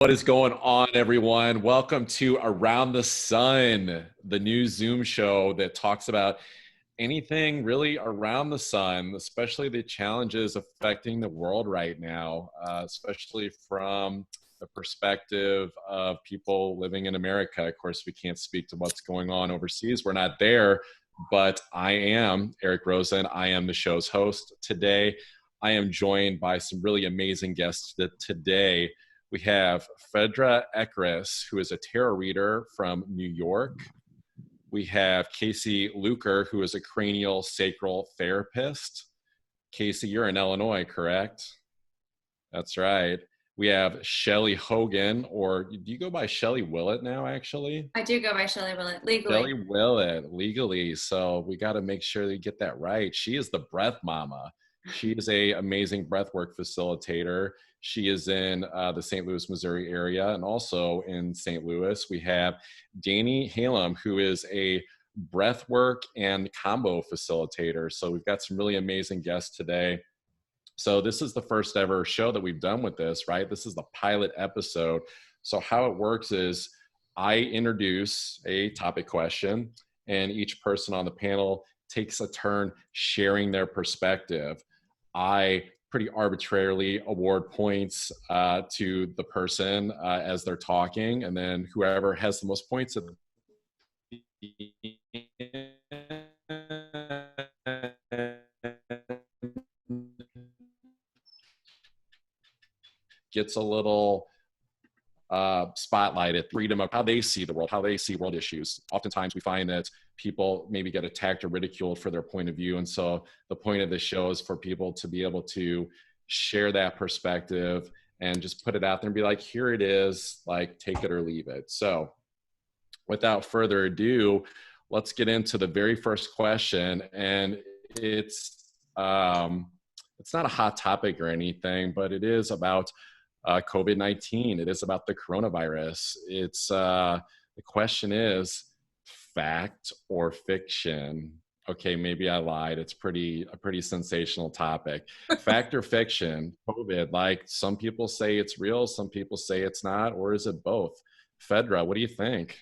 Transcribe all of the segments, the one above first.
What is going on, everyone? Welcome to Around the Sun, the new Zoom show that talks about anything really around the sun, especially the challenges affecting the world right now, especially from the perspective of people living in America. Of course, we can't speak to what's going on overseas. We're not there, but I am Eric Rosen. I am the show's host today. I am joined by some really amazing guests today. We have Fedra Ekres, who is a tarot reader from New York. We have Kayci Lueker, who is a cranial sacral therapist. Kayci, you're in Illinois, correct? That's right. We have Shelly Hogan, or do you go by Shelly Willet now, actually? I do go by Shelly Willet, legally. Shelly Willet, legally. So we got to make sure that you get that right. She is the breath mama. She is an amazing breathwork facilitator. She is in the St. Louis, Missouri area, and also in St. Louis. We have Hallam, who is a Breathwork and Kambo facilitator. So we've got some really amazing guests today. So this is the first ever show that we've done with this, right? This is the pilot episode. So how it works is I introduce a topic question, and each person on the panel takes a turn sharing their perspective. I pretty arbitrarily award points to the person as they're talking, and then whoever has the most points at the gets a little spotlighted, freedom of how they see the world, how they see world issues. Oftentimes we find that people maybe get attacked or ridiculed for their point of view. And so the point of this show is for people to be able to share that perspective and just put it out there and be like, here it is, like, take it or leave it. So without further ado, let's get into the very first question. And it's not a hot topic or anything, but it is about COVID-19. It is about the coronavirus. It's the question is fact or fiction. Okay, maybe I lied. It's a pretty sensational topic. Fact or fiction, COVID, like some people say it's real, some people say it's not, or is it both? Fedra, what do you think?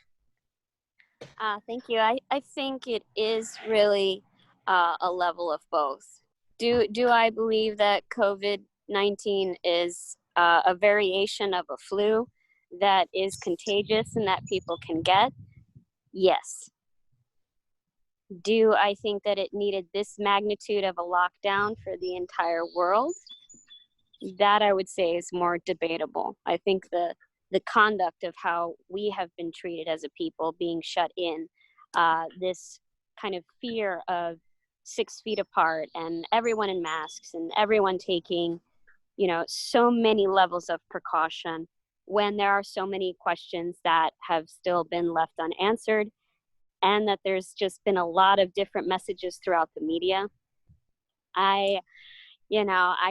Thank you. I think it is really a level of both. Do I believe that COVID-19 is a variation of a flu that is contagious and that people can get? Yes. Do I think that it needed this magnitude of a lockdown for the entire world? That I would say is more debatable. I think the conduct of how we have been treated as a people, being shut in, this kind of fear of 6 feet apart and everyone in masks and everyone taking, so many levels of precaution when there are so many questions that have still been left unanswered, and that there's just been a lot of different messages throughout the media. I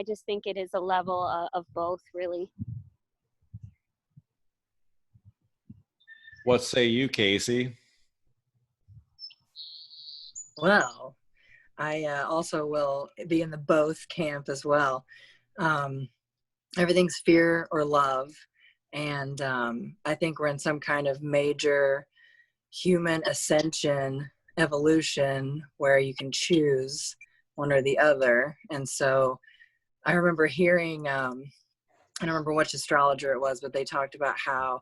just think it is a level of both, really. What say you, Kayci? Well, I also will be in the both camp as well. Everything's fear or love. And I think we're in some kind of major human ascension, evolution, where you can choose one or the other. And so I remember hearing, I don't remember which astrologer it was, but they talked about how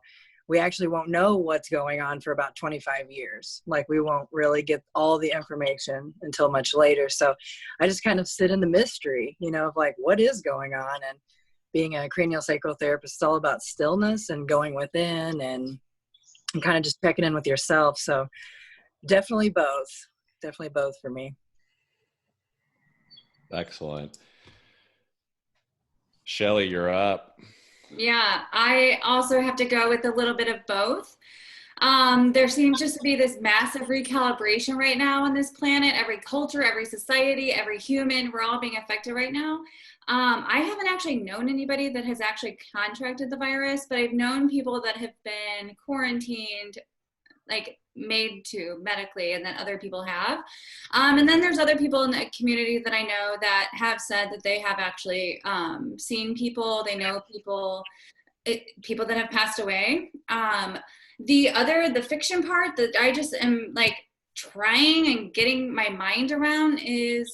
we actually won't know what's going on for about 25 years. Like, we won't really get all the information until much later. So I just kind of sit in the mystery, of like, what is going on? And being a cranial sacral therapist is all about stillness and going within and kind of just checking in with yourself. So definitely both for me. Excellent. Shelly, you're up. Yeah, I also have to go with a little bit of both. There seems just to be this massive recalibration right now on this planet. Every culture, every society, every human, we're all being affected right now. I haven't actually known anybody that has actually contracted the virus, but I've known people that have been quarantined, like made to medically, and then other people have. And then there's other people in the community that I know that have said that they have actually seen people, they know people people that have passed away. The fiction part that I just am like trying and getting my mind around is,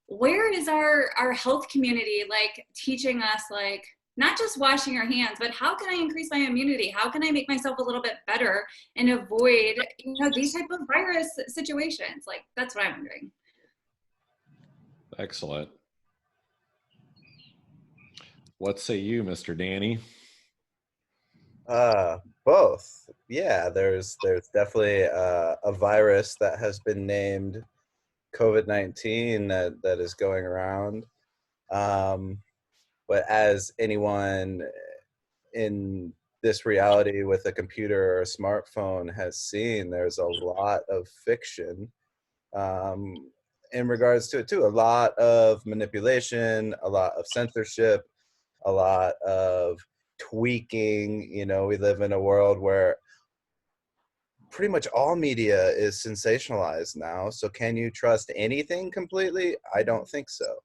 where is our health community like teaching us, like not just washing our hands, but how can I increase my immunity? How can I make myself a little bit better and avoid, these type of virus situations? Like, that's what I'm wondering. Excellent. What say you, Mr. Danny? Both. Yeah, there's definitely a virus that has been named COVID-19 that is going around. But as anyone in this reality with a computer or a smartphone has seen, there's a lot of fiction in regards to it too. A lot of manipulation, a lot of censorship, a lot of tweaking. We live in a world where pretty much all media is sensationalized now. So can you trust anything completely? I don't think so.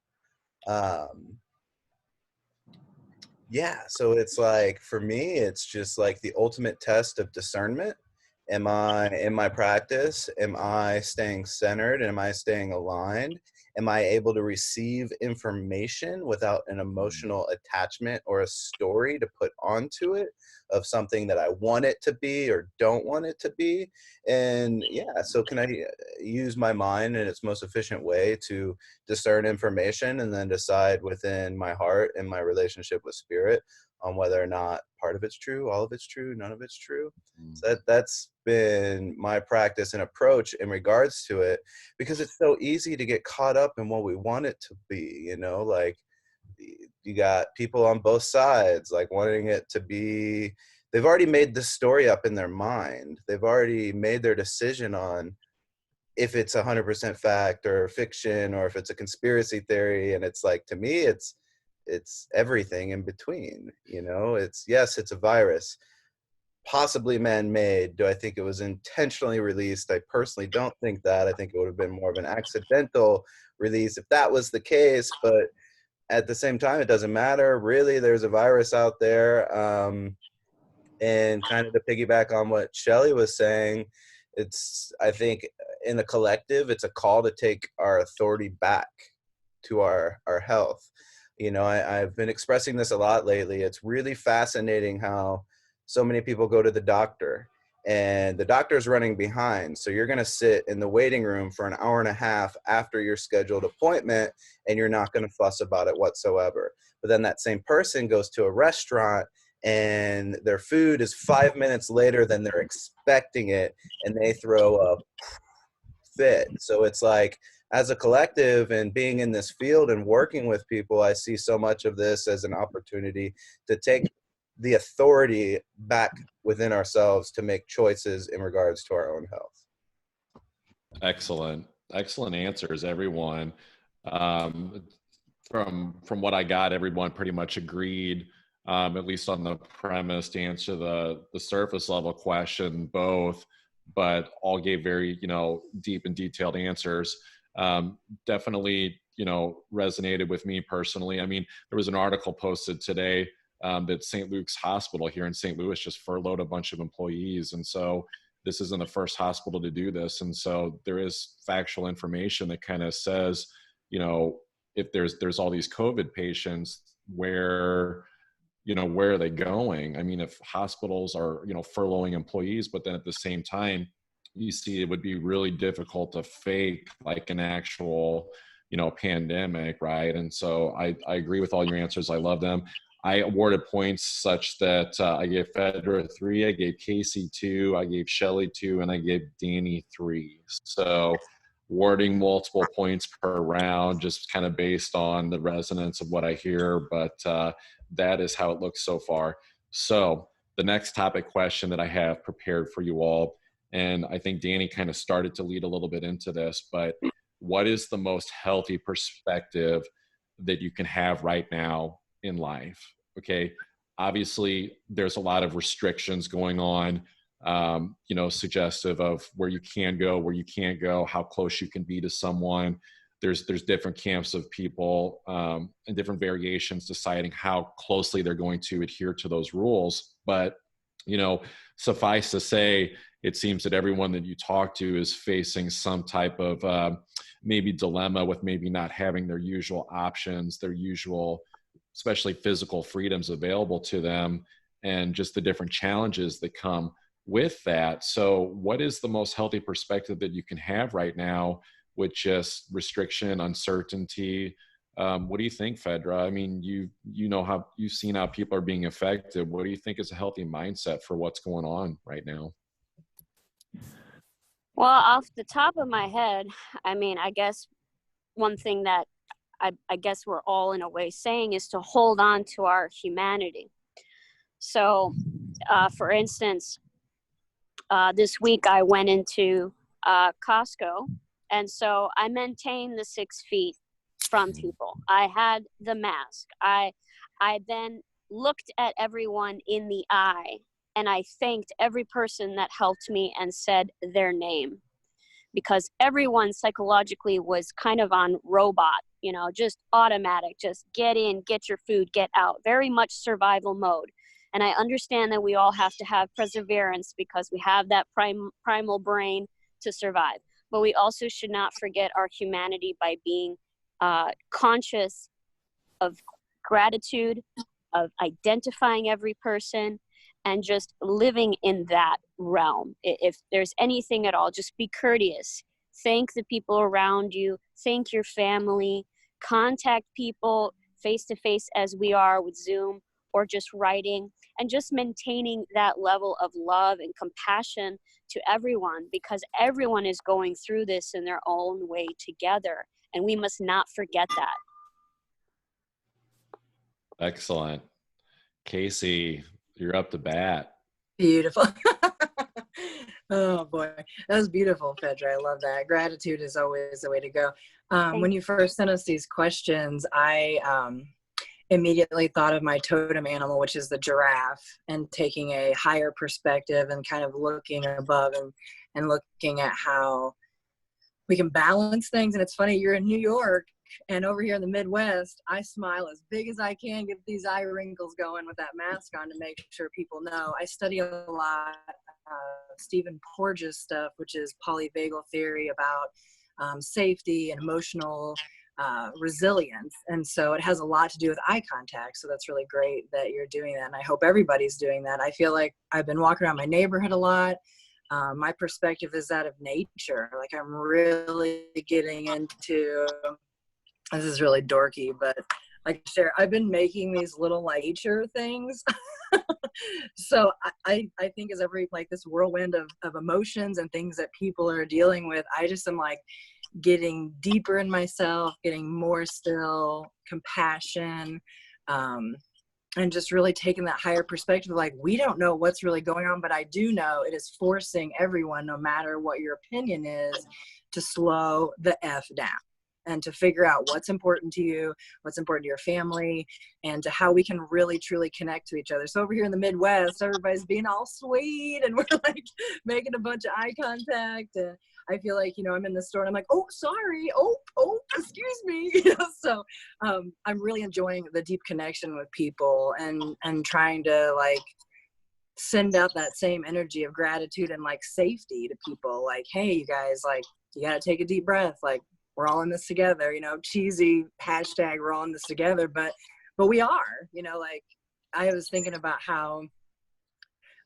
Yeah, so it's like, for me, it's just like the ultimate test of discernment. Am I, in my practice, am I staying centered? Am I staying aligned? Am I able to receive information without an emotional attachment or a story to put onto it of something that I want it to be or don't want it to be? And yeah, so can I use my mind in its most efficient way to discern information and then decide within my heart and my relationship with spirit on whether or not part of it's true, all of it's true, none of it's true? So that's been my practice and approach in regards to it, because it's so easy to get caught up in what we want it to be, like you got people on both sides, like wanting it to be, they've already made the story up in their mind. They've already made their decision on if it's 100% fact or fiction, or if it's a conspiracy theory. And it's like, to me, it's everything in between. Yes, it's a virus, possibly man-made. Do I think it was intentionally released? I personally don't think that. I think it would have been more of an accidental release if that was the case. But at the same time, it doesn't matter. Really, there's a virus out there. And kind of to piggyback on what Shelly was saying, I think in the collective, it's a call to take our authority back to our health. I've been expressing this a lot lately. It's really fascinating how so many people go to the doctor and the doctor's running behind. So you're going to sit in the waiting room for an hour and a half after your scheduled appointment, and you're not going to fuss about it whatsoever. But then that same person goes to a restaurant and their food is 5 minutes later than they're expecting it, and they throw a fit. So it's like, as a collective and being in this field and working with people, I see so much of this as an opportunity to take the authority back within ourselves to make choices in regards to our own health. Excellent answers, everyone. From what I got, everyone pretty much agreed, at least on the premise, to answer the surface level question, both, but all gave very deep and detailed answers. Definitely resonated with me personally. I mean, there was an article posted today that St. Luke's Hospital here in St. Louis just furloughed a bunch of employees. And so this isn't the first hospital to do this. And so there is factual information that kind of says, if there's all these COVID patients, where are they going? I mean, if hospitals are, furloughing employees, but then at the same time, you see it would be really difficult to fake like an actual, pandemic, right? And so I agree with all your answers. I love them. I awarded points such that I gave Fedra 3, I gave Kayci 2, I gave Shelly 2, and I gave Danny 3. So awarding multiple points per round, just kind of based on the resonance of what I hear. But that is how it looks so far. So the next topic question that I have prepared for you all, and I think Danny kind of started to lead a little bit into this, but what is the most healthy perspective that you can have right now in life? Okay. Obviously there's a lot of restrictions going on, suggestive of where you can go, where you can't go, how close you can be to someone. there's different camps of people and different variations deciding how closely they're going to adhere to those rules. But, you know, suffice to say, it seems that everyone that you talk to is facing some type of maybe dilemma with maybe not having their usual options, their usual, especially physical freedoms available to them, and just the different challenges that come with that. So what is the most healthy perspective that you can have right now with just restriction, uncertainty? What do you think, Fedra? I mean, you know how you've seen how people are being affected. What do you think is a healthy mindset for what's going on right now? Well, off the top of my head, I mean, I guess one thing that I guess we're all in a way saying is to hold on to our humanity. So, for instance, this week I went into Costco, and so I maintained the 6 feet from people. I had the mask. I then looked at everyone in the eye, and I thanked every person that helped me and said their name, because everyone psychologically was kind of on robot, you know, just automatic, just get in, get your food, get out, very much survival mode. And I understand that we all have to have perseverance because we have that primal brain to survive. But we also should not forget our humanity by being conscious of gratitude, of identifying every person, and just living in that realm. If there's anything at all, just be courteous. Thank the people around you. Thank your family. Contact people face to face as we are with Zoom or just writing, and just maintaining that level of love and compassion to everyone, because everyone is going through this in their own way together, and we must not forget that. Excellent. Kayci, you're up to bat. Beautiful. Oh boy, that was beautiful, Fedra. I love that. Gratitude is always the way to go. When you first sent us these questions, I immediately thought of my totem animal, which is the giraffe, and taking a higher perspective and kind of looking above and looking at how we can balance things. And it's funny, you're in New York, and over here in the Midwest, I smile as big as I can, get these eye wrinkles going with that mask on to make sure people know. I study a lot Stephen Porges stuff, which is polyvagal theory about safety and emotional resilience. And so it has a lot to do with eye contact. So that's really great that you're doing that. And I hope everybody's doing that. I feel like I've been walking around my neighborhood a lot. My perspective is that of nature. Like I'm really getting into, this is really dorky, but like I've been making these little like nature things. So I think as every like this whirlwind of emotions and things that people are dealing with, I just am like getting deeper in myself, getting more still, compassion, and just really taking that higher perspective. Like we don't know what's really going on, but I do know it is forcing everyone, no matter what your opinion is, to slow the F down and to figure out what's important to you, what's important to your family, and to how we can really truly connect to each other. So over here in the Midwest, everybody's being all sweet and we're like making a bunch of eye contact. And I feel like, you know, I'm in the store and I'm like, oh, sorry. Oh, excuse me. You know, so I'm really enjoying the deep connection with people and trying to like send out that same energy of gratitude and like safety to people. Like, hey, you guys, like, you got to take a deep breath. Like, we're all in this together, you know, cheesy hashtag, we're all in this together, but we are, you know, like I was thinking about how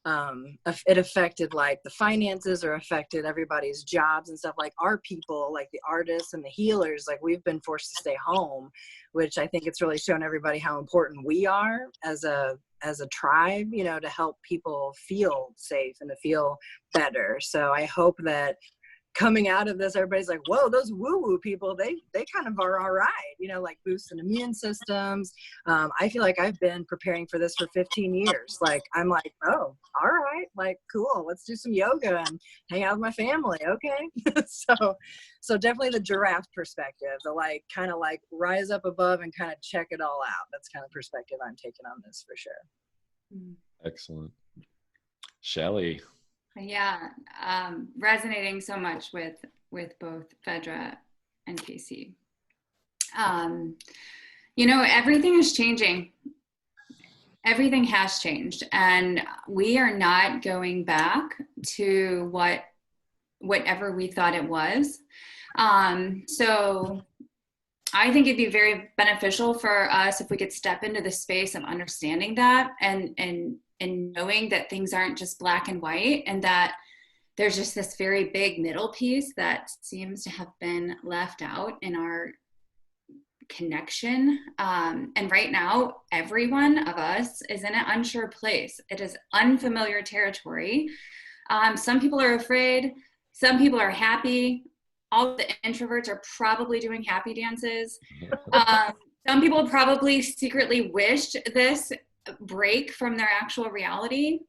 it affected like the finances or affected everybody's jobs and stuff. Like our people, like the artists and the healers, like we've been forced to stay home, which I think it's really shown everybody how important we are as a tribe, you know, to help people feel safe and to feel better. So I hope that coming out of this, everybody's like, whoa, those woo-woo people, they kind of are all right, you know, like boosting immune systems. I feel like I've been preparing for this for 15 years. Like, I'm like, oh, all right, like, cool, let's do some yoga and hang out with my family, okay? So definitely the giraffe perspective, the like, kind of like rise up above and kind of check it all out. That's kind of perspective I'm taking on this for sure. Excellent. Shelly. Yeah, resonating so much with both Fedra and Kayci. Everything is changing. Everything has changed, and we are not going back to whatever we thought it was. So I think it'd be very beneficial for us if we could step into the space of understanding that and knowing that things aren't just black and white, and that there's just this very big middle piece that seems to have been left out in our connection. And right now, every one of us is in an unsure place. It is unfamiliar territory. Some people are afraid. Some people are happy. All the introverts are probably doing happy dances. Some people probably secretly wished this break from their actual reality.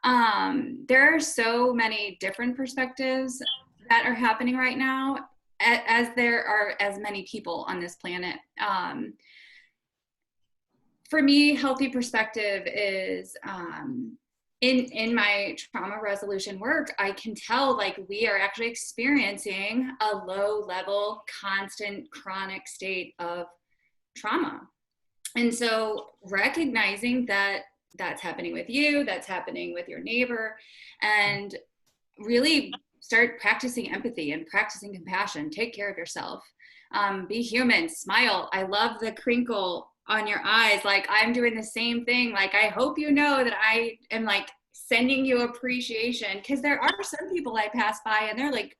There are so many different perspectives that are happening right now, as there are as many people on this planet. For me, healthy perspective is in my trauma resolution work, I can tell like we are actually experiencing a low level, constant, chronic state of trauma. And so recognizing that that's happening with you, that's happening with your neighbor, and really start practicing empathy and practicing compassion. Take care of yourself. Be human, smile. I love the crinkle on your eyes. Like, I'm doing the same thing. Like, I hope you know that I am like sending you appreciation, because there are some people I pass by and they're like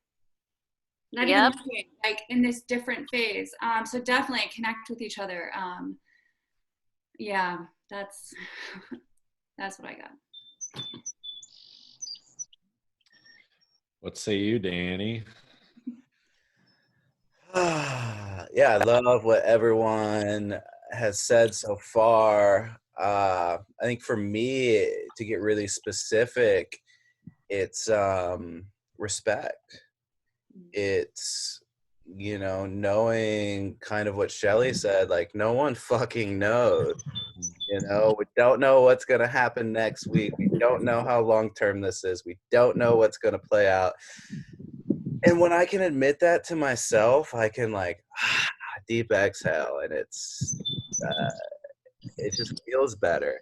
not even looking, like in this different phase. So definitely connect with each other. Yeah, that's what I got. What say you, Danny? Yeah, I love what everyone has said so far. I think for me, to get really specific, it's respect. It's, knowing kind of what Shelly said, like, no one fucking knows. We don't know what's going to happen next week. We don't know how long-term this is. We don't know what's going to play out. And when I can admit that to myself, I can deep exhale, and it just feels better.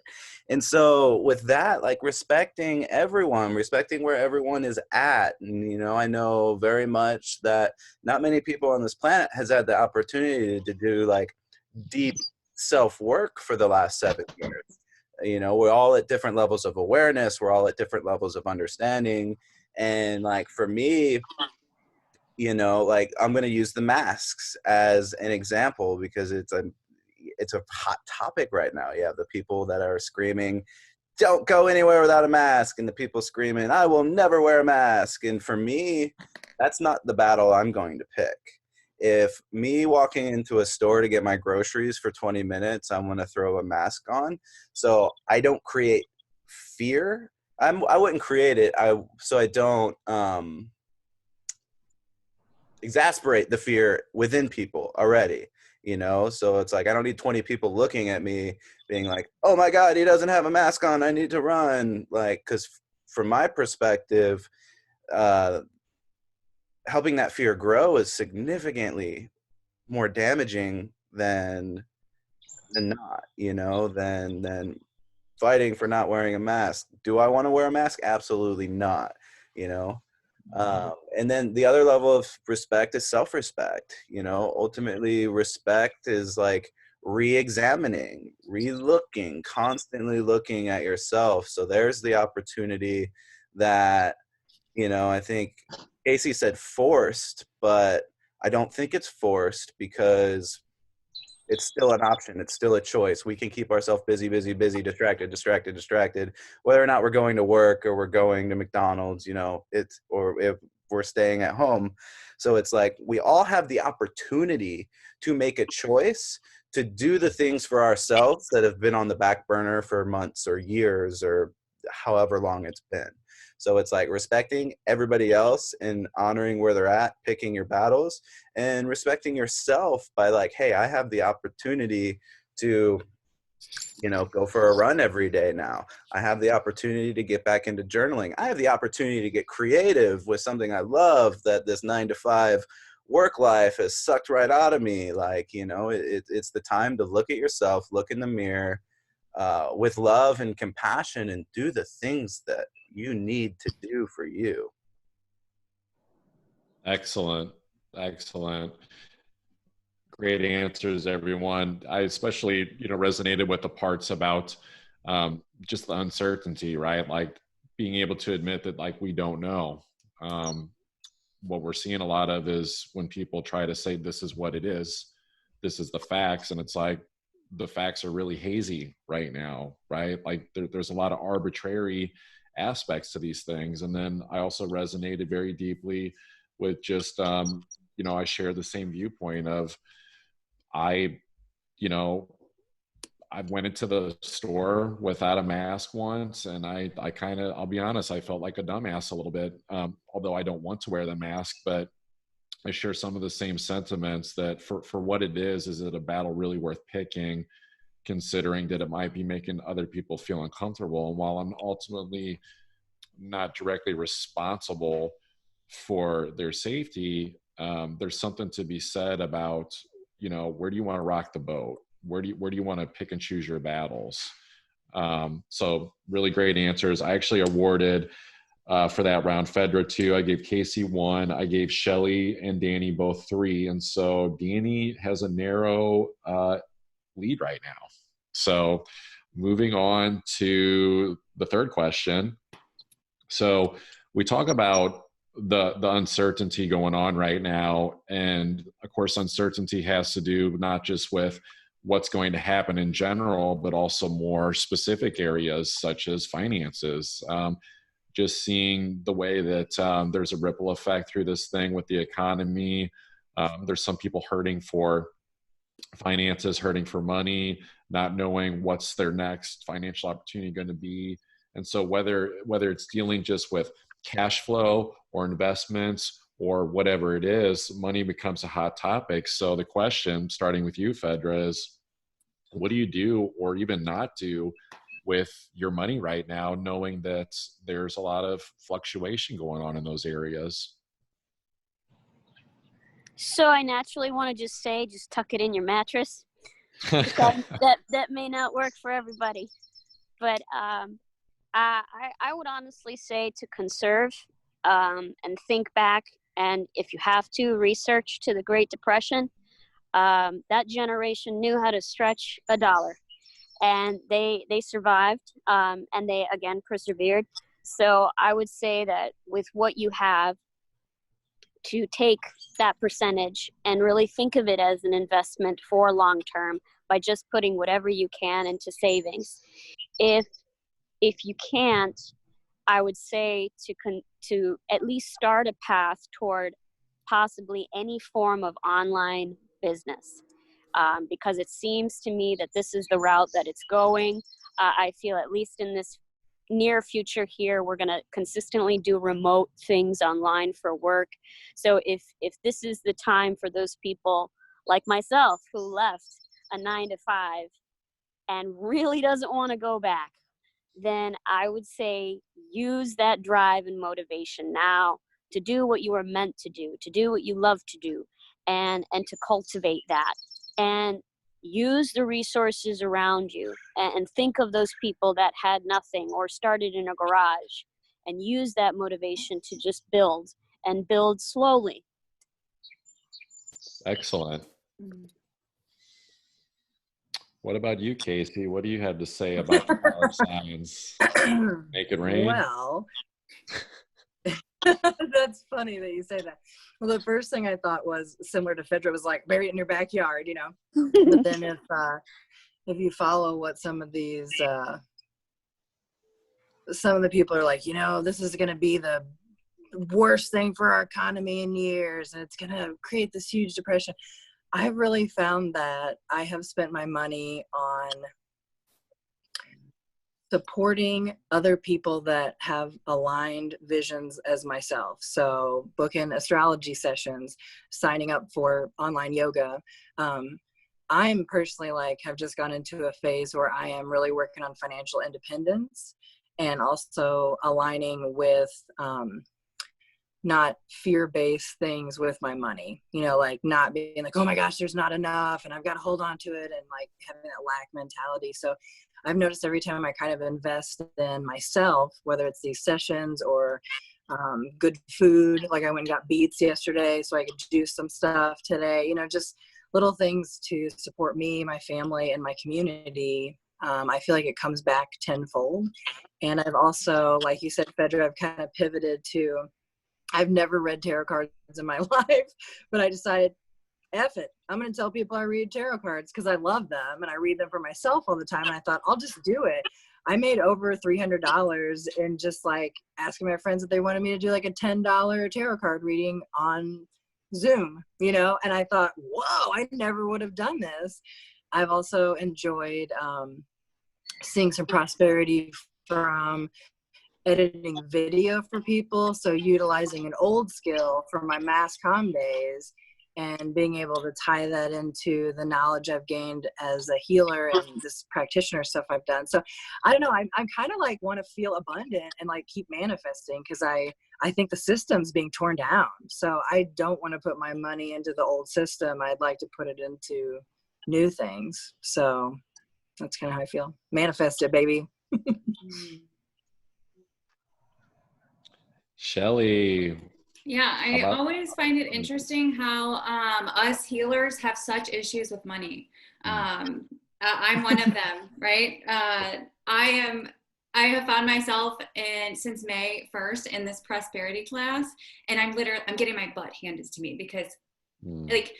And so with that, like, respecting everyone, respecting where everyone is at. And, I know very much that not many people on this planet has had the opportunity to do like deep self-work for the last 7 years. We're all at different levels of awareness. We're all at different levels of understanding. And like, for me, I'm going to use the masks as an example, because it's a hot topic right now. You have the people that are screaming, don't go anywhere without a mask, and the people screaming, I will never wear a mask. And for me, that's not the battle I'm going to pick. If me walking into a store to get my groceries for 20 minutes, I'm going to throw a mask on. So I don't create fear. I wouldn't create it. So I don't exasperate the fear within people already, so it's like, I don't need 20 people looking at me being like, oh my God, he doesn't have a mask on, I need to run. Like, because from my perspective, helping that fear grow is significantly more damaging than not, than fighting for not wearing a mask. Do I want to wear a mask? Absolutely not, and then the other level of respect is self-respect. Ultimately, respect is like re-examining, re-looking, constantly looking at yourself. So there's the opportunity that, I think Kayci said forced, but I don't think it's forced, because it's still an option. It's still a choice. We can keep ourselves busy, distracted, whether or not we're going to work or we're going to McDonald's, or if we're staying at home. So it's like, we all have the opportunity to make a choice to do the things for ourselves that have been on the back burner for months or years or however long it's been. So it's like respecting everybody else and honoring where they're at, picking your battles, and respecting yourself by like, hey, I have the opportunity to, go for a run every day now. I have the opportunity to get back into journaling. I have the opportunity to get creative with something I love that this 9-to-5 work life has sucked right out of me. Like, you know, it's the time to look at yourself, look in the mirror, with love and compassion, and do the things that you need to do for you. Excellent. Excellent. Great answers, everyone. I especially, resonated with the parts about just the uncertainty, right? Like being able to admit that, like, we don't know. What we're seeing a lot of is when people try to say, this is what it is, this is the facts. And it's like, the facts are really hazy right now, right? Like there's a lot of arbitrary aspects to these things. And then I also resonated very deeply with just, I share the same viewpoint of, I went into the store without a mask once, and I kind of, I'll be honest, I felt like a dumbass a little bit, although I don't want to wear the mask, but I share some of the same sentiments that for what it is it a battle really worth picking, considering that it might be making other people feel uncomfortable. And while I'm ultimately not directly responsible for their safety, there's something to be said about, where do you want to rock the boat? Where do you want to pick and choose your battles? So really great answers. I actually awarded for that round Fedra 2. I gave Kayci 1. I gave Shelly and Danny both 3. And so Danny has a narrow lead right now. So moving on to the third question. So we talk about the uncertainty going on right now. And of course, uncertainty has to do not just with what's going to happen in general, but also more specific areas such as finances. Just seeing the way that there's a ripple effect through this thing with the economy. There's some people hurting for finances, hurting for money, not knowing what's their next financial opportunity going to be. And so whether it's dealing just with cash flow or investments or whatever it is, money becomes a hot topic. So the question, starting with you, Fedra, is what do you do or even not do with your money right now, knowing that there's a lot of fluctuation going on in those areas? So I naturally want to just say, just tuck it in your mattress. that may not work for everybody, but I would honestly say to conserve and think back, and if you have to, research to the Great Depression. That generation knew how to stretch a dollar, and they survived, and they again persevered. So I would say that with what you have, to take that percentage and really think of it as an investment for long term by just putting whatever you can into savings. If you can't, I would say to at least start a path toward possibly any form of online business, because it seems to me that this is the route that it's going. I feel at least in this near future here, we're going to consistently do remote things online for work. So if this is the time for those people like myself who left a 9-to-5 and really doesn't want to go back, then I would say use that drive and motivation now to do what you were meant to do what you love to do, and to cultivate that, and use the resources around you, and think of those people that had nothing or started in a garage, and use that motivation to just build and build slowly. Excellent. What about you, Kayci? What do you have to say about the power of signs? Make it rain? Well, that's funny that you say that. Well, the first thing I thought was similar to Fedra, was like, bury it in your backyard, you know. But then if you follow what some of these, some of the people are like, you know, this is going to be the worst thing for our economy in years, and it's going to create this huge depression. I've really found that I have spent my money on supporting other people that have aligned visions as myself. So booking astrology sessions, signing up for online yoga. I'm personally have just gone into a phase where I am really working on financial independence, and also aligning with not fear-based things with my money, you know, like not being like, oh my gosh, there's not enough and I've got to hold on to it, and like having that lack mentality. So I've noticed every time I kind of invest in myself, whether it's these sessions or good food, like I went and got beets yesterday so I could do some stuff today, you know, just little things to support me, my family, and my community. I feel like it comes back tenfold. And I've also, like you said, Fedra, I've kind of pivoted to, I've never read tarot cards in my life, but I decided, F it. I'm going to tell people I read tarot cards because I love them and I read them for myself all the time. And I thought, I'll just do it. I made over $300 in just like asking my friends if they wanted me to do like a $10 tarot card reading on Zoom, you know? And I thought, whoa, I never would have done this. I've also enjoyed seeing some prosperity from editing video for people. So utilizing an old skill from my mass comm days and being able to tie that into the knowledge I've gained as a healer and this practitioner stuff I've done. So I don't know, I'm kind of like want to feel abundant and like keep manifesting because I think the system's being torn down. So I don't want to put my money into the old system. I'd like to put it into new things. So that's kind of how I feel. Manifest it, baby. Shelly. Yeah, I always find it interesting how us healers have such issues with money. I'm one of them, right? I have found myself since May 1st in this prosperity class, and I'm getting my butt handed to me because like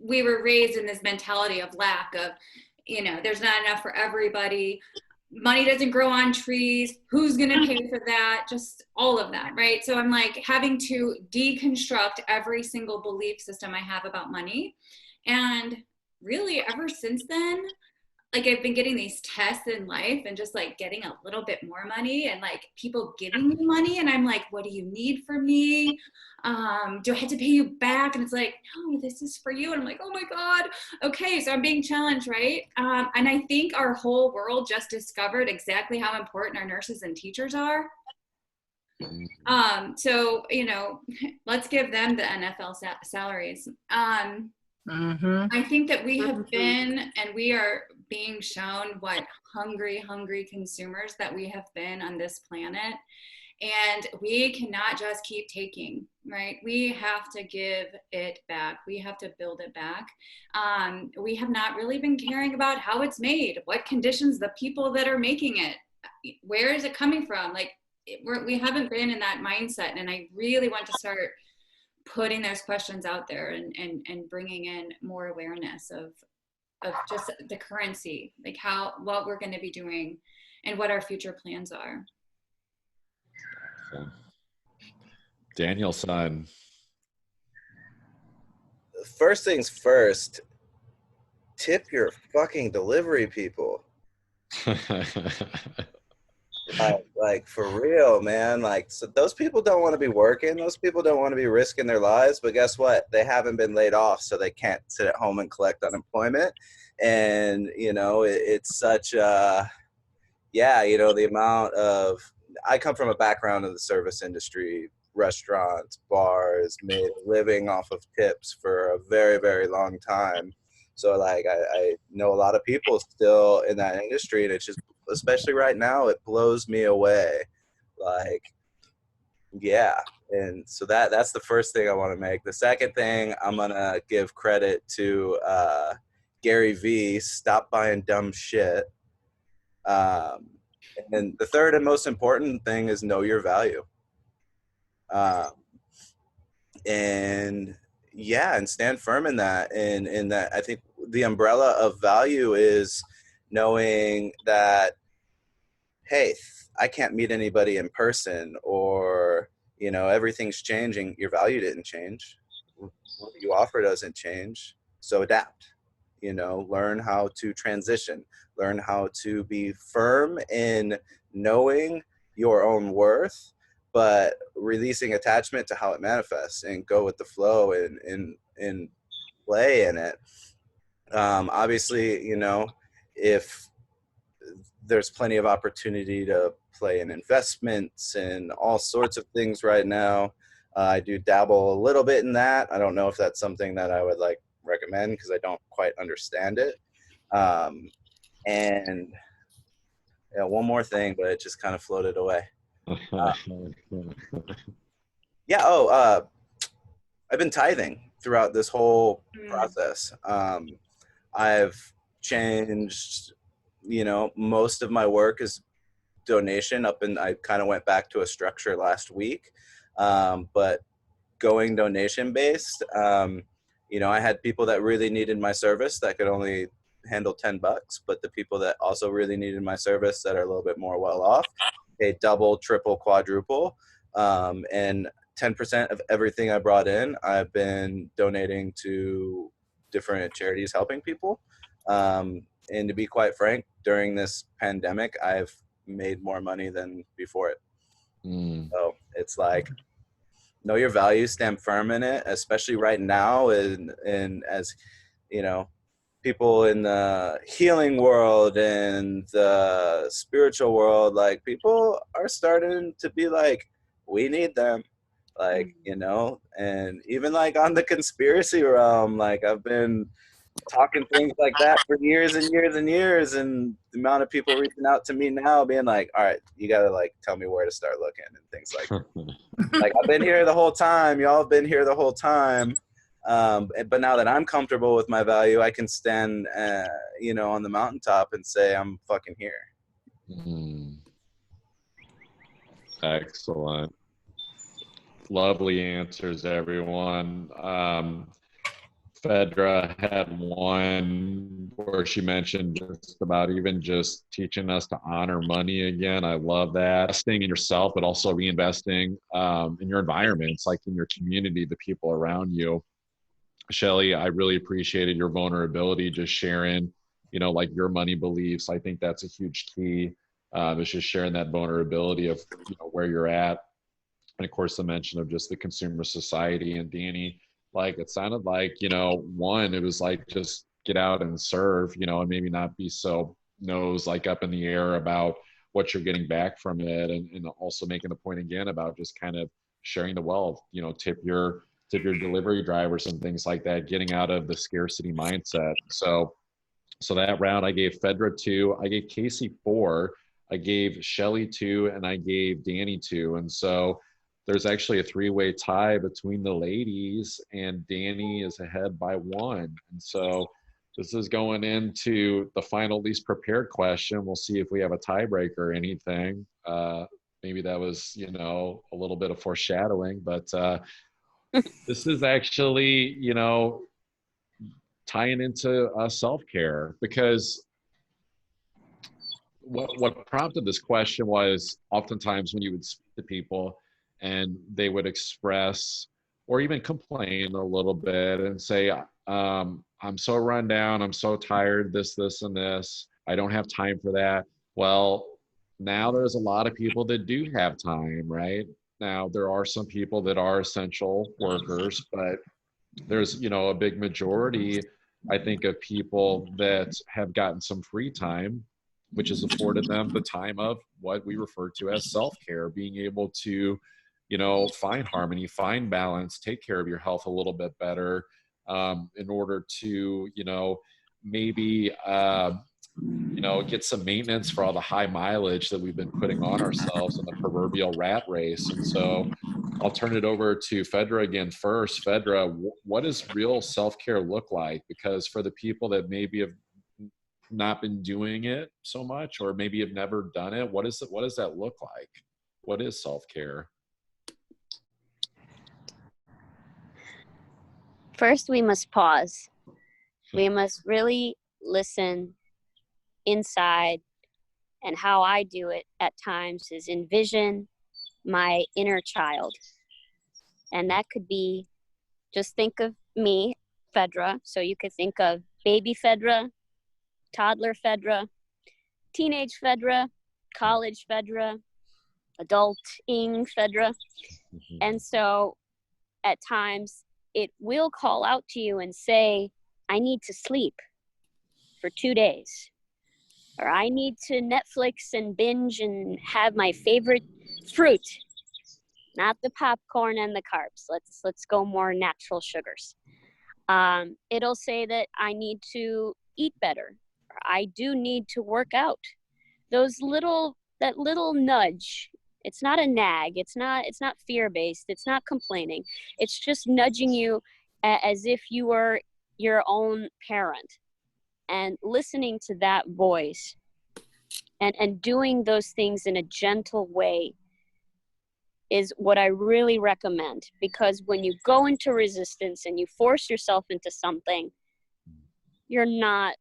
we were raised in this mentality of lack of, you know, there's not enough for everybody. Money doesn't grow on trees. Who's going to pay for that? Just all of that, right? So I'm like having to deconstruct every single belief system I have about money. And really ever since then, like I've been getting these tests in life and just like getting a little bit more money and like people giving me money. And I'm like, what do you need from me? Do I have to pay you back? And it's like, no, this is for you. And I'm like, oh my God. Okay. So I'm being challenged, right? And I think our whole world just discovered exactly how important our nurses and teachers are. So, you know, let's give them the NFL salaries. I think that we have been, and we are being shown what hungry consumers that we have been on this planet. And we cannot just keep taking, right? We have to give it back. We have to build it back. We have not really been caring about how it's made, what conditions the people that are making it, where is it coming from? Like we haven't been in that mindset. And I really want to start putting those questions out there and bringing in more awareness of just the currency, like what we're going to be doing and what our future plans are. Daniel, son. First things first, tip your fucking delivery people. Like for real, man. Like, so those people don't want to be working. Those people don't want to be risking their lives. But guess what? They haven't been laid off, so they can't sit at home and collect unemployment. And you know, it's such yeah, you know, the amount of, I come from a background in the service industry, restaurants, bars, made a living off of tips for a very, very long time. So like I know a lot of people still in that industry, and it's just, especially right now, it blows me away. Like, yeah. And so that's the first thing I want to make. The second thing, I'm going to give credit to Gary V. Stop buying dumb shit. And the third and most important thing is know your value. And yeah, and stand firm in that. And in that, I think the umbrella of value is knowing that, hey, I can't meet anybody in person, or, you know, everything's changing. Your value didn't change. What you offer doesn't change. So adapt, you know, learn how to transition, learn how to be firm in knowing your own worth, but releasing attachment to how it manifests, and go with the flow and play in it. Obviously, you know, if there's plenty of opportunity to play in investments and all sorts of things right now, I do dabble a little bit in that. I don't know if that's something that I would like recommend because I don't quite understand it. And yeah, one more thing, but it just kind of floated away. Yeah. Oh, I've been tithing throughout this whole process. I've changed, most of my work is donation I kind of went back to a structure last week. But going donation based, I had people that really needed my service that could only handle $10, but the people that also really needed my service that are a little bit more well off, they double, triple, quadruple. And 10% of everything I brought in, I've been donating to different charities helping people. And to be quite frank, during this pandemic, I've made more money than before it. So it's like, know your values, stand firm in it, especially right now. And as people in the healing world and the spiritual world, like people are starting to be like, we need them. Like, and even like on the conspiracy realm, like I've been talking things like that for years and years and years, and the amount of people reaching out to me now being like, all right, you gotta like tell me where to start looking and things like that. Like, I've been here the whole time, y'all have been here the whole time, but now that I'm comfortable with my value, I can stand on the mountaintop and say I'm fucking here. Excellent. Lovely answers, everyone. Fedra had one where she mentioned just about even just teaching us to honor money again. I love that. Investing in yourself, but also reinvesting in your environments, like in your community, the people around you. Shelly, I really appreciated your vulnerability, just sharing, like your money beliefs. I think that's a huge key. It's just sharing that vulnerability of where you're at. And of course, the mention of just the consumer society. And Danny, like, it sounded like, one, it was like, just get out and serve, and maybe not be so nose like up in the air about what you're getting back from it. And also making the point again about just kind of sharing the wealth, tip your delivery drivers and things like that, getting out of the scarcity mindset. So that round, I gave Fedra 2, I gave Kayci 4, I gave Shelly 2, and I gave Danny 2. And so there's actually a 3-way tie between the ladies, and Danny is ahead by 1. And so this is going into the final least prepared question. We'll see if we have a tiebreaker or anything. Maybe that was, a little bit of foreshadowing, but this is actually, tying into self-care, because what prompted this question was oftentimes when you would speak to people and they would express or even complain a little bit and say, I'm so run down, I'm so tired, this, and this, I don't have time for that. Well, now there's a lot of people that do have time, right? Now, there are some people that are essential workers, but there's, a big majority, I think, of people that have gotten some free time, which has afforded them the time of what we refer to as self-care, being able to, find harmony, find balance, take care of your health a little bit better, in order to, maybe, get some maintenance for all the high mileage that we've been putting on ourselves in the proverbial rat race. And so I'll turn it over to Fedra again first. Fedra, what does real self-care look like? Because for the people that maybe have not been doing it so much, or maybe have never done it, what does that look like? What is self-care? First, we must pause. We must really listen inside. And how I do it at times is envision my inner child. And that could be, just think of me, Fedra. So you could think of baby Fedra, toddler Fedra, teenage Fedra, college Fedra, adulting Fedra. And so at times it will call out to you and say, I need to sleep for 2 days, or I need to Netflix and binge and have my favorite fruit. not the popcorn and the carbs. Let's go more natural sugars. It'll say that I need to eat better. Or I do need to work out. That little nudge. It's not a nag. It's not fear-based. It's not complaining. It's just nudging you as if you were your own parent, and listening to that voice and doing those things in a gentle way is what I really recommend. Because when you go into resistance and you force yourself into something, you're not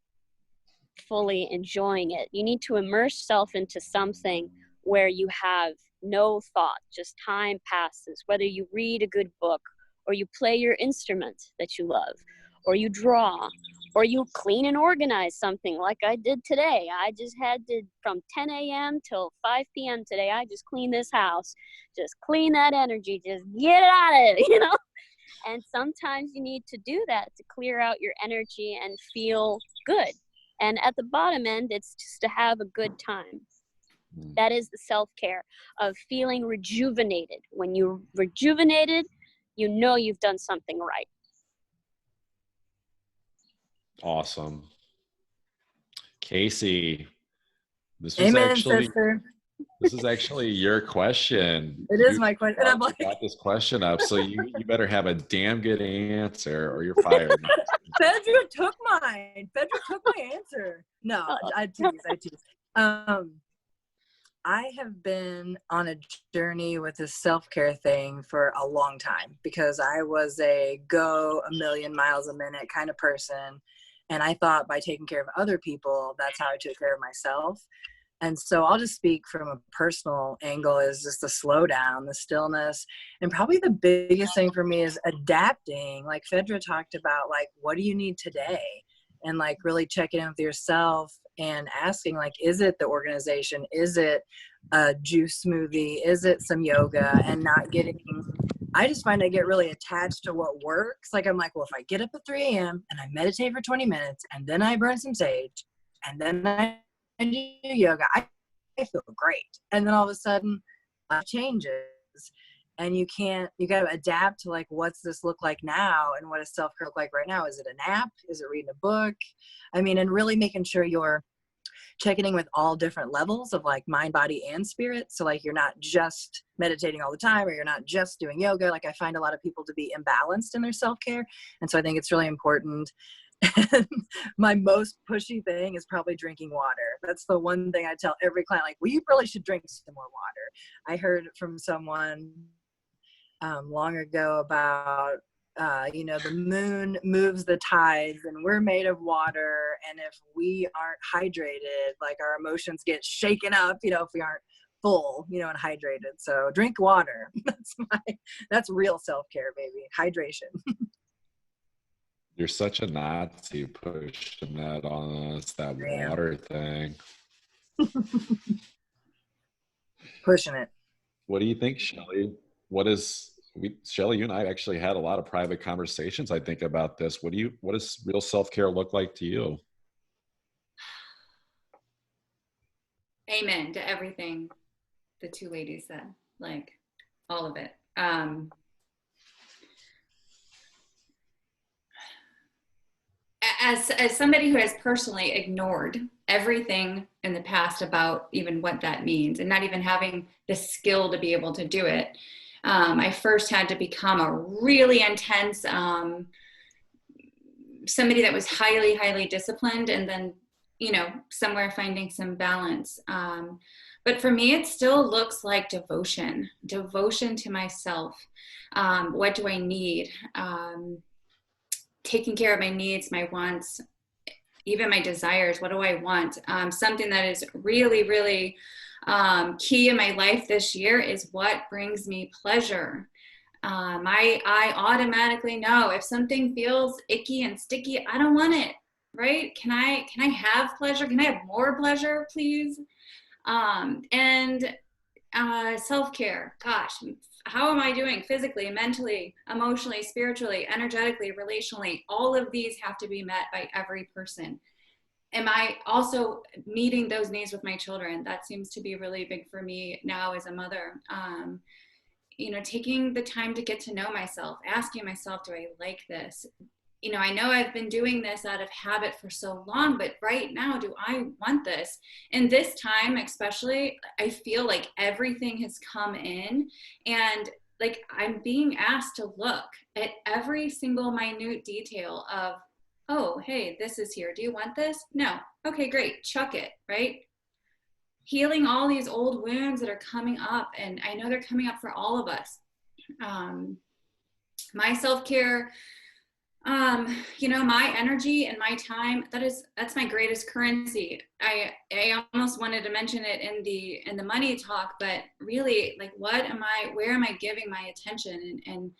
fully enjoying it. You need to immerse yourself into something where you have no thought, just time passes, whether you read a good book, or you play your instrument that you love, or you draw, or you clean and organize something like I did today. I just had to, from 10 a.m. till 5 p.m. today, I just cleaned this house. Just clean that energy, just get it out of it, you know? And sometimes you need to do that to clear out your energy and feel good. And at the bottom end, it's just to have a good time. That is the self-care of feeling rejuvenated. When you're rejuvenated, you know you've done something right. Awesome. Kayci, this Amen, sister. This is actually your question. It is my question. And I'm like, got this question up, so you better have a damn good answer or you're fired. Fedra took mine. Fedra took my answer. No, I tease. I have been on a journey with this self-care thing for a long time, because I was a go a million miles a minute kind of person. And I thought by taking care of other people, that's how I took care of myself. And so I'll just speak from a personal angle, is just the slowdown, the stillness. And probably the biggest thing for me is adapting. Like Fedra talked about, like, what do you need today? And like really checking in with yourself and asking, like, is it the organization? Is it a juice smoothie? Is it some yoga? And not getting, I just find I get really attached to what works. Like, I'm like, well, if I get up at 3 a.m. and I meditate for 20 minutes and then I burn some sage and then I do yoga, I feel great. And then all of a sudden life changes. And you got to adapt to, like, what's this look like now, and what does self-care look like right now? Is it a nap? Is it reading a book? I mean, and really making sure you're checking in with all different levels of, like, mind, body, and spirit. So, like, you're not just meditating all the time, or you're not just doing yoga. Like, I find a lot of people to be imbalanced in their self-care. And so I think it's really important. And my most pushy thing is probably drinking water. That's the one thing I tell every client, like, well, you really should drink some more water. I heard from someone long ago about, the moon moves the tides, and we're made of water. And if we aren't hydrated, like, our emotions get shaken up, if we aren't full, and hydrated. So drink water. That's real self-care, baby. Hydration. You're such a Nazi pushing that on us, that water thing. Pushing it. What do you think, Shelly? Shelly, you and I actually had a lot of private conversations, I think, about this. What does real self-care look like to you? Amen to everything the two ladies said, like, all of it. As somebody who has personally ignored everything in the past about even what that means, and not even having the skill to be able to do it, I first had to become a really intense somebody that was highly, highly disciplined, and then, somewhere finding some balance. But for me, it still looks like devotion to myself. What do I need? Taking care of my needs, my wants, even my desires. What do I want? Something that is really, really key in my life this year is what brings me pleasure. I automatically know if something feels icky and sticky, I don't want it, right? Can I have pleasure? Can I have more pleasure, please? And self-care, gosh, how am I doing physically, mentally, emotionally, spiritually, energetically, relationally? All of these have to be met by every person. Am I also meeting those needs with my children? That seems to be really big for me now as a mother. taking the time to get to know myself, asking myself, do I like this? I know I've been doing this out of habit for so long, but right now, do I want this? And this time, especially, I feel like everything has come in, and like I'm being asked to look at every single minute detail of, oh, hey, this is here. Do you want this? No. Okay, great. Chuck it, right? Healing all these old wounds that are coming up, and I know they're coming up for all of us. My self-care, my energy and my time, that's my greatest currency. I almost wanted to mention it in the money talk, but really, like, where am I giving my attention? And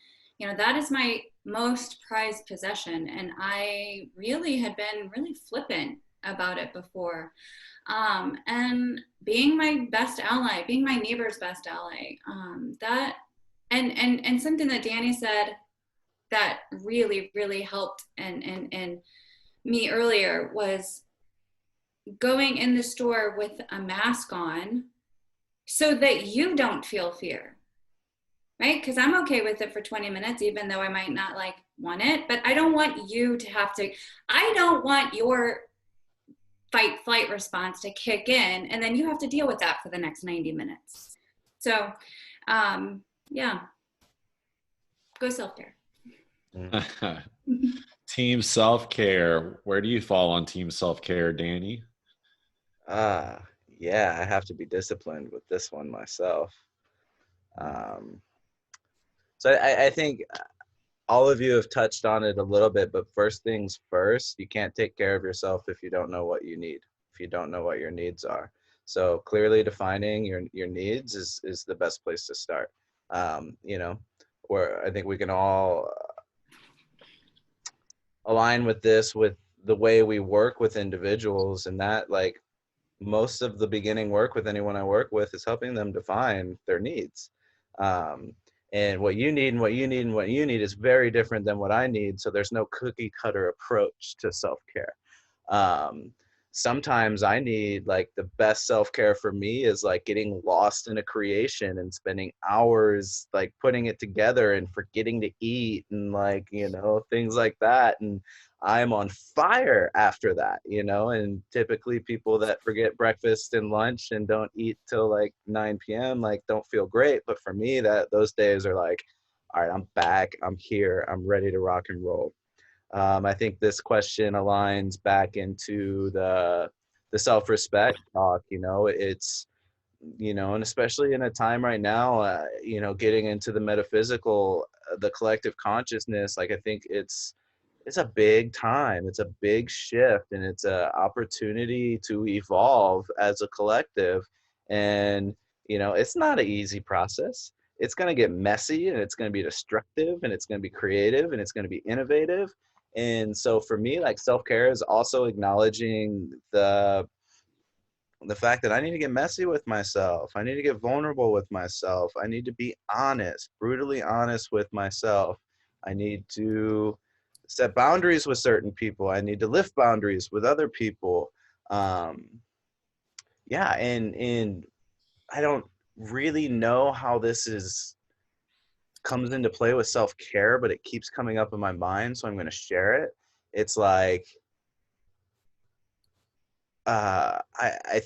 that is my most prized possession. And I really had been really flippant about it before. And being my best ally, being my neighbor's best ally, and something that Danny said that really, really helped and me earlier was going in the store with a mask on so that you don't feel fear, right? Because I'm okay with it for 20 minutes, even though I might not want it, but I don't want you to I don't want your fight flight response to kick in and then you have to deal with that for the next 90 minutes. So yeah, go self-care. Team self-care. Where do you fall on team self-care, Danny? Yeah, I have to be disciplined with this one myself. So I think all of you have touched on it a little bit, but first things first, you can't take care of yourself if you don't know what you need, if you don't know what your needs are. So clearly defining your needs is the best place to start. Where I think we can all align with this, with the way we work with individuals, and that most of the beginning work with anyone I work with is helping them define their needs. And what you need and what you need and what you need is very different than what I need. So there's no cookie cutter approach to self-care. Sometimes I need the best self-care for me is getting lost in a creation and spending hours putting it together and forgetting to eat and things like that. And I'm on fire after that, and typically people that forget breakfast and lunch and don't eat till 9 p.m. Don't feel great. But for me, those days are all right, I'm back, I'm here, I'm ready to rock and roll. I think this question aligns back into the self-respect talk. It's, and especially in a time right now, getting into the metaphysical, the collective consciousness, I think it's a big time, it's a big shift, and it's an opportunity to evolve as a collective. And, it's not an easy process. It's going to get messy, and it's going to be destructive, and it's going to be creative, and it's going to be innovative. And so for me, self-care is also acknowledging the fact that I need to get messy with myself. I need to get vulnerable with myself. I need to be honest, brutally honest with myself. I need to set boundaries with certain people. I need to lift boundaries with other people. Yeah, and I don't really know how this comes into play with self-care, but it keeps coming up in my mind, so I'm going to share it. It's I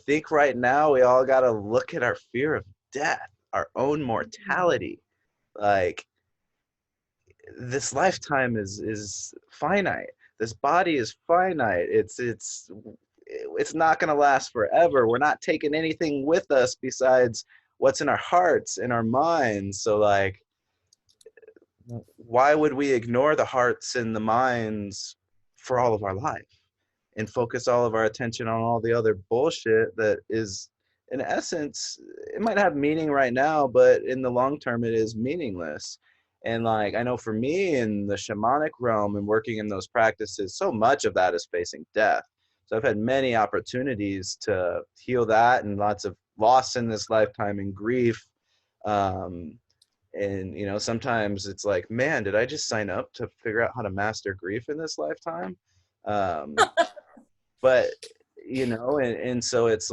think right now we all got to look at our fear of death, our own mortality. This lifetime is finite. This body is finite. It's not going to last forever. We're not taking anything with us besides what's in our hearts and our minds. So why would we ignore the hearts and the minds for all of our life and focus all of our attention on all the other bullshit that is, in essence, it might have meaning right now, but in the long term, it is meaningless. And I know for me in the shamanic realm and working in those practices, so much of that is facing death. So I've had many opportunities to heal that, and lots of loss in this lifetime and grief. And sometimes it's man, did I just sign up to figure out how to master grief in this lifetime? But and so it's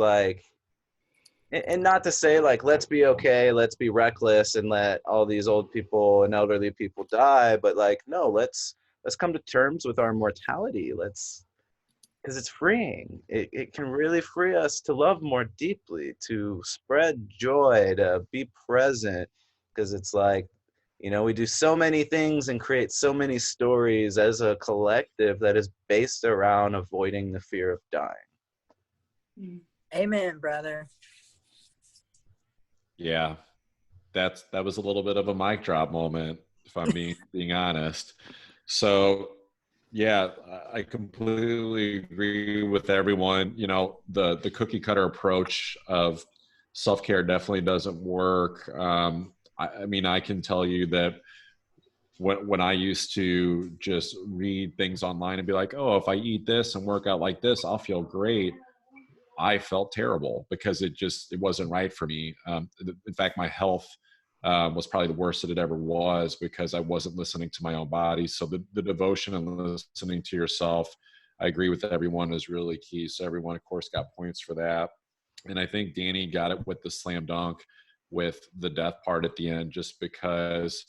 and not to say like, let's be okay, let's be reckless and let all these old people and elderly people die, but like, no, let's come to terms with our mortality. Let's, because it's freeing. It can really free us to love more deeply, to spread joy, to be present. Because it's like, you know, we do so many things and create so many stories as a collective that is based around avoiding the fear of dying. Amen, brother. Yeah, that was a little bit of a mic drop moment, if I'm being honest. So yeah, I completely agree with everyone. You know, the cookie cutter approach of self-care definitely doesn't work. I mean, I can tell you that when I used to just read things online and be like, oh, if I eat this and work out like this, I'll feel great. I felt terrible because it wasn't right for me. In fact, my health was probably the worst that it ever was because I wasn't listening to my own body. So the devotion and listening to yourself, I agree with everyone, is really key. So everyone, of course, got points for that. And I think Danny got it with the slam dunk with the death part at the end, just because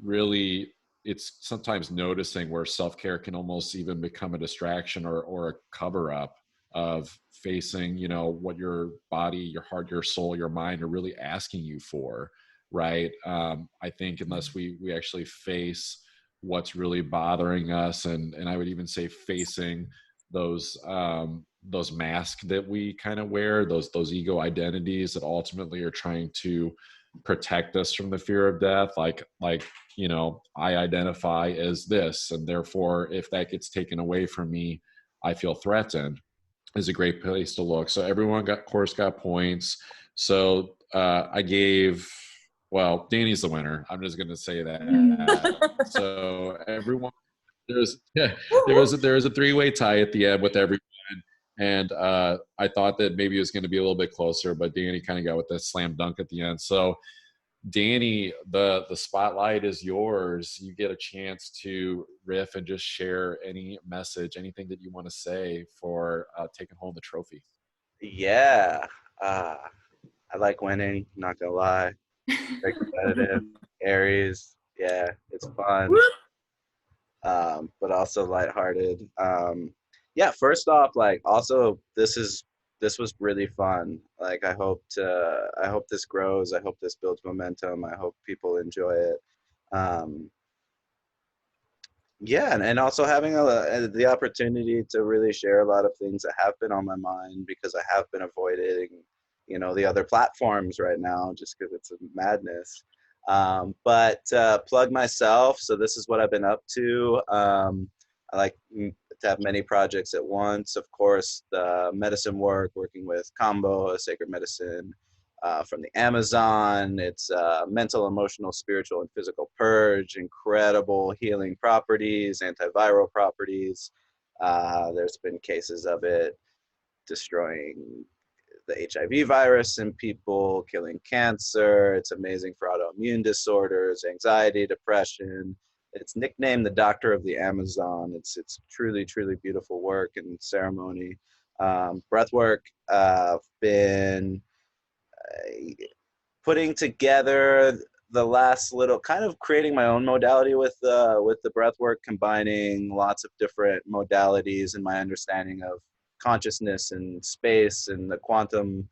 really it's sometimes noticing where self-care can almost even become a distraction or a cover up of facing, you know, what your body, your heart, your soul, your mind are really asking you for, right? I think unless we actually face what's really bothering us, and I would even say facing those masks that we kind of wear, those ego identities that ultimately are trying to protect us from the fear of death, like you know, I identify as this, and therefore if that gets taken away from me, I feel threatened, is a great place to look. So everyone got points. So I gave, well, Danny's the winner. I'm just going to say that. So everyone, there was a three-way tie at the end with everyone. And I thought that maybe it was going to be a little bit closer, but Danny kind of got with that slam dunk at the end. So Danny, the spotlight is yours. You get a chance to riff and just share any message, anything that you want to say for taking home the trophy. Yeah, I like winning, not gonna lie. Very competitive. Aries, yeah, it's fun, but also lighthearted. Yeah, first off, like, also this was really fun. Like, I hope this grows. I hope this builds momentum. I hope people enjoy it. Yeah, and also having the opportunity to really share a lot of things that have been on my mind, because I have been avoiding, you know, the other platforms right now just because it's a madness. But plug myself. So this is what I've been up to. I like to have many projects at once. Of course, the medicine work, working with Kambo, a sacred medicine from the Amazon. It's mental, emotional, spiritual, and physical purge. Incredible healing properties, antiviral properties. There's been cases of it destroying the HIV virus in people, killing cancer. It's amazing for autoimmune disorders, anxiety, depression. It's nicknamed the Doctor of the Amazon. It's truly, truly beautiful work and ceremony. Breathwork, been putting together the last little, kind of creating my own modality with the breathwork, combining lots of different modalities and my understanding of consciousness and space and the quantum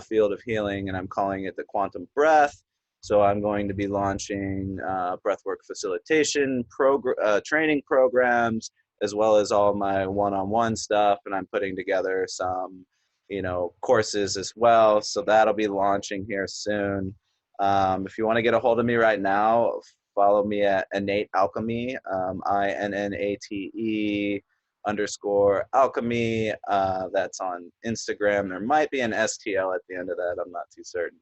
field of healing, and I'm calling it the quantum breath. So I'm going to be launching breathwork facilitation training programs, as well as all my one-on-one stuff, and I'm putting together some, you know, courses as well. So that'll be launching here soon. If you want to get a hold of me right now, follow me at Innate Alchemy, INNATE_alchemy. That's on Instagram. There might be an STL at the end of that. I'm not too certain.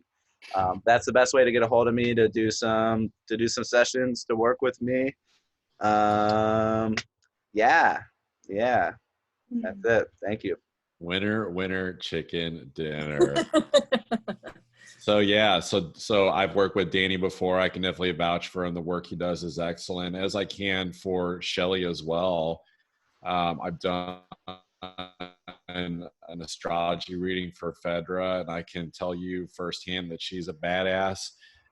That's the best way to get a hold of me, to do some sessions, to work with me. Yeah. That's it. Thank you. Winner chicken dinner. So yeah, so I've worked with Danny before. I can definitely vouch for him. The work he does is excellent, as I can for Shelly as well. I've done an astrology reading for Fedra, and I can tell you firsthand that she's a badass.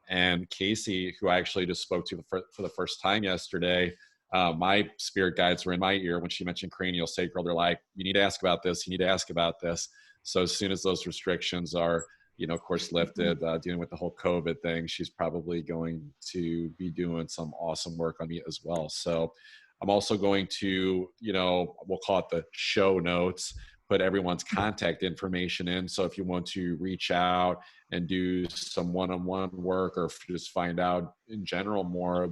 And Kayci, who I actually just spoke to for the first time yesterday, my spirit guides were in my ear when she mentioned cranial sacral. They're like, you need to ask about this. You need to ask about this. So as soon as those restrictions are, of course, lifted, dealing with the whole COVID thing, she's probably going to be doing some awesome work on me as well. So I'm also going to, we'll call it the show notes, put everyone's contact information in. So if you want to reach out and do some one-on-one work, or just find out in general more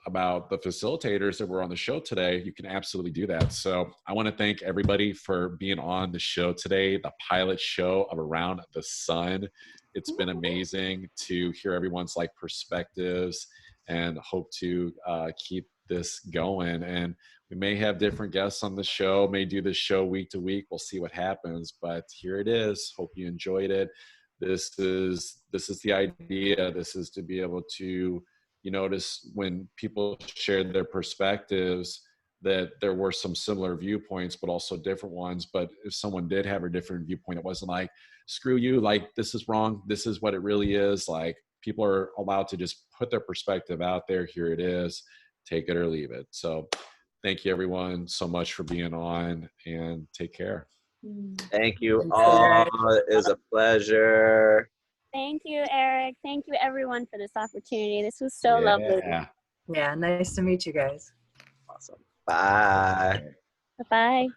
about the facilitators that were on the show today, you can absolutely do that. So I want to thank everybody for being on the show today, the pilot show of Around the Sun. It's been amazing to hear everyone's perspectives, and hope to keep this going. And we may have different guests on the show, may do this show week to week. We'll see what happens, but here it is. Hope you enjoyed it. This is the idea. This is to be able to, notice when people shared their perspectives that there were some similar viewpoints, but also different ones. But if someone did have a different viewpoint, it wasn't like, screw you, this is wrong. This is what it really is. People are allowed to just put their perspective out there. Here it is, take it or leave it. So thank you everyone so much for being on, and take care. Thank you all. It is a pleasure. Thank you, Eric. Thank you, everyone, for this opportunity. This was so lovely. Yeah, nice to meet you guys. Awesome. Bye. Bye-bye.